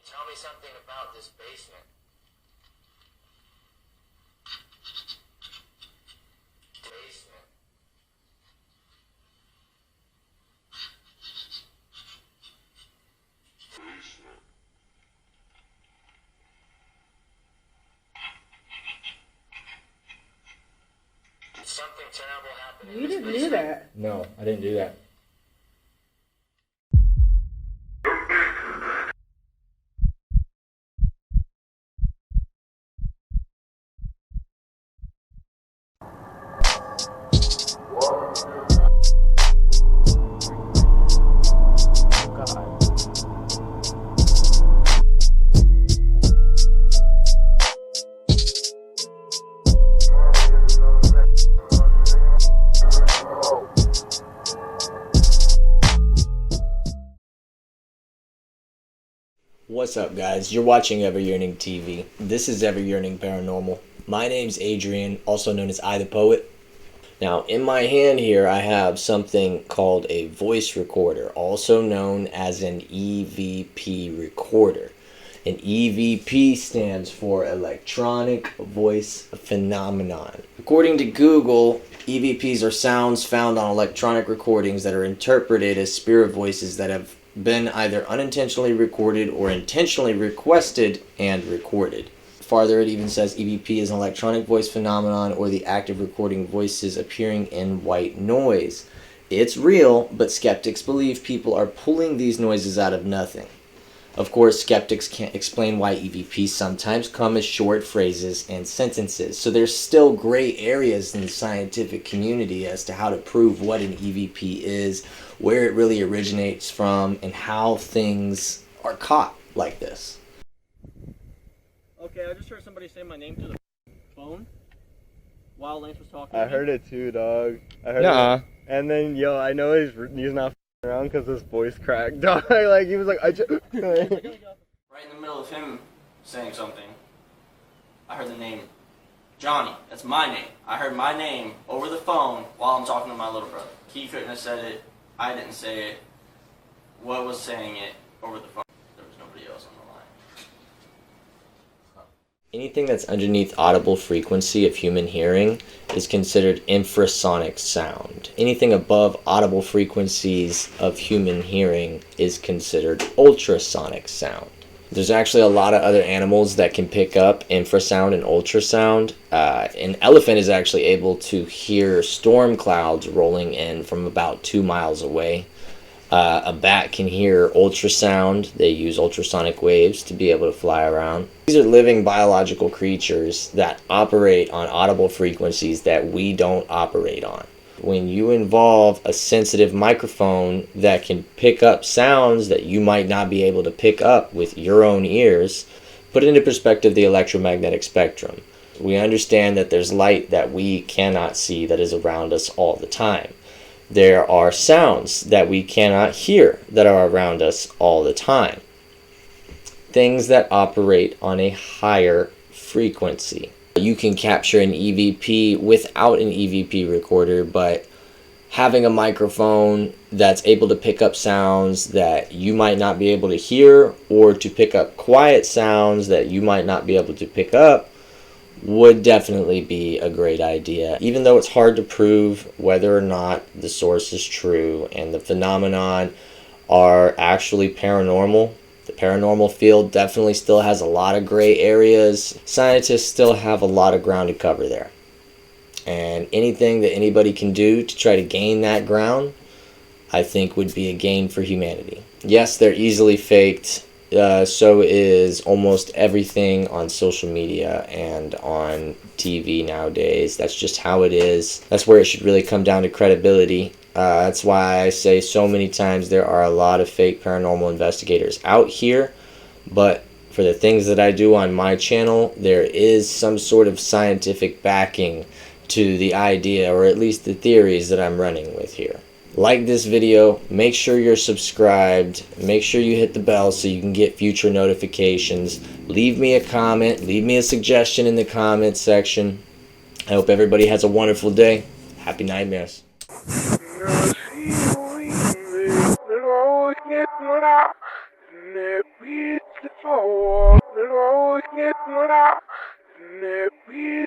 Tell me something about this basement. Basement. Basement. Did something terrible happen in You this didn't basement? do that. No, I didn't do that. What's up, guys? You're watching Yearning TV. This is Yearning Paranormal. My name's Adrian, also known as I the Poet. Now, in my hand here, I have something called a voice recorder, also known as an EVP recorder. An EVP stands for Electronic Voice Phenomenon. According to Google, EVPs are sounds found on electronic recordings that are interpreted as spirit voices that have been either unintentionally recorded or intentionally requested and recorded. Farther, it even says EVP is an electronic voice phenomenon or the act of recording voices appearing in white noise. It's real, but skeptics believe people are pulling these noises out of nothing. Of course, skeptics can't explain why EVPs sometimes come as short phrases and sentences, so there's still gray areas in the scientific community as to how to prove what an EVP is, where it really originates from, and how things are caught like this. Okay, I just heard somebody say my name to the phone while Lance was talking. I heard it too, dog. I heard it. And then, yo, I know he's not around because his voice cracked, dog. Like, he was like, I just... Right in the middle of him saying something, I heard the name Johnny. That's my name. I heard my name over the phone while I'm talking to my little brother. He couldn't have said it. I didn't say it. What was saying it over the phone? There was nobody else on the line. Anything that's underneath audible frequency of human hearing is considered infrasonic sound. Anything above audible frequencies of human hearing is considered ultrasonic sound. There's actually a lot of other animals that can pick up infrasound and ultrasound. An elephant is actually able to hear storm clouds rolling in from about 2 miles away. A bat can hear ultrasound. They use ultrasonic waves to be able to fly around. These are living biological creatures that operate on audible frequencies that we don't operate on. When you involve a sensitive microphone that can pick up sounds that you might not be able to pick up with your own ears, put into perspective the electromagnetic spectrum. We understand that there's light that we cannot see that is around us all the time. There are sounds that we cannot hear that are around us all the time. Things that operate on a higher frequency. You can capture an EVP without an EVP recorder, but having a microphone that's able to pick up sounds that you might not be able to hear, or to pick up quiet sounds that you might not be able to pick up, would definitely be a great idea. Even though it's hard to prove whether or not the source is true and the phenomenon are actually paranormal, the paranormal field definitely still has a lot of gray areas. Scientists still have a lot of ground to cover there. And anything that anybody can do to try to gain that ground, I think would be a gain for humanity. Yes, they're easily faked. So is almost everything on social media and on TV nowadays. That's just how it is. That's where it should really come down to credibility. That's why I say so many times there are a lot of fake paranormal investigators out here. But for the things that I do on my channel, there is some sort of scientific backing to the idea, or at least the theories that I'm running with here. Like this video, make sure you're subscribed, make sure you hit the bell so you can get future notifications. Leave me a comment, leave me a suggestion in the comment section. I hope everybody has a wonderful day. Happy nightmares. Let me